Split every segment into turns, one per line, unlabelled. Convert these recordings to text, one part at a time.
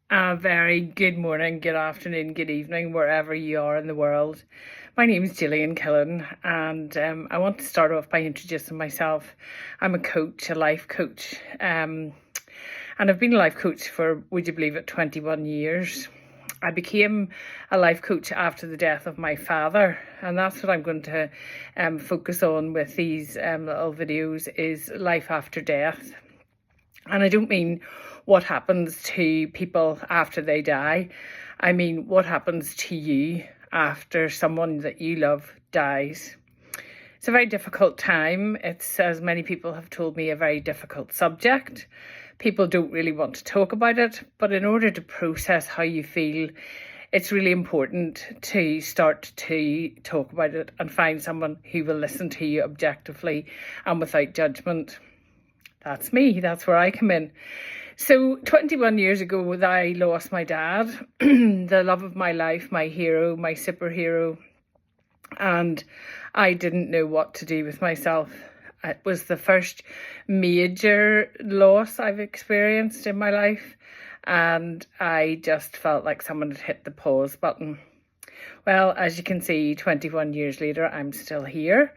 A very good morning, good afternoon, good evening, wherever you are in the world. My name is Gillian Killen, and I want to start off by introducing myself. I'm a coach, a life coach, and I've been a life coach for, would you believe it, 21 years. I became a life coach after the death of my father, and that's what I'm going to focus on with these little videos, is life after death. And I don't mean what happens to people after they die. I mean what happens to you after someone that you love dies. It's a very difficult time. It's, as many people have told me, a very difficult subject. People don't really want to talk about it, but in order to process how you feel, it's really important to start to talk about it and find someone who will listen to you objectively and without judgment. That's me. That's where I come in. So 21 years ago, I lost my dad, the love of my life, my hero, my superhero, and I didn't know what to do with myself. It was the first major loss I've experienced in my life, and I just felt like someone had hit the pause button. Well, as you can see, 21 years later, I'm still here.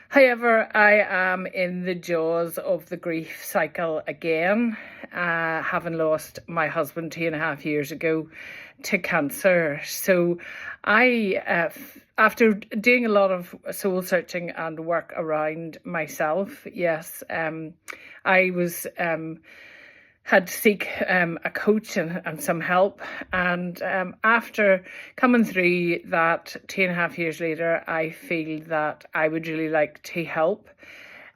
However, I am in the jaws of the grief cycle again, having lost my husband 2.5 years ago to cancer. So after doing a lot of soul searching and work around myself, yes, I was had to seek a coach and some help. And after coming through that 2.5 years later, I feel that I would really like to help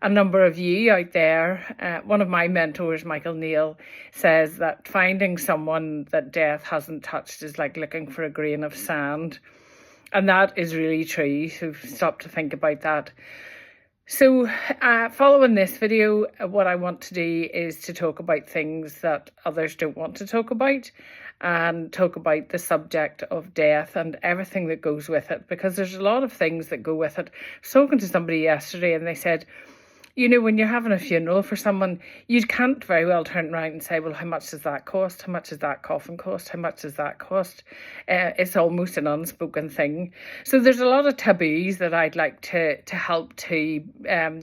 a number of you out there. One of my mentors, Michael Neal, says that finding someone that death hasn't touched is like looking for a grain of sand. And that is really true. So stop to think about that. So following this video, what I want to do is to talk about things that others don't want to talk about, and talk about the subject of death and everything that goes with it, because there's a lot of things that go with it. I was talking to somebody yesterday and they said, you know, when you're having a funeral for someone, you can't very well turn around and say, well, how much does that cost? How much does that coffin cost? How much does that cost? It's almost an unspoken thing. So there's a lot of taboos that I'd like to help to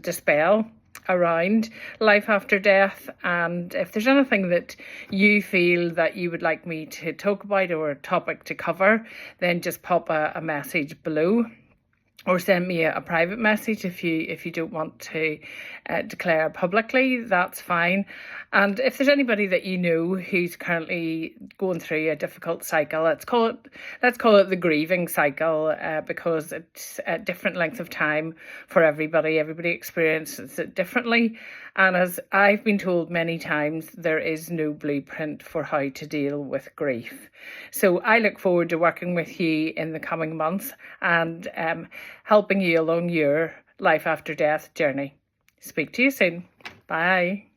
dispel around life after death. And if there's anything that you feel that you would like me to talk about or a topic to cover, then just pop a message below, or send me a private message if you don't want to declare publicly. That's fine. And if there's anybody that you know who's currently going through a difficult cycle, let's call it the grieving cycle, because it's a different length of time for everybody. Everybody experiences it differently. And as I've been told many times, there is no blueprint for how to deal with grief. So I look forward to working with you in the coming months and helping you along your life after death journey. Speak to you soon. Bye.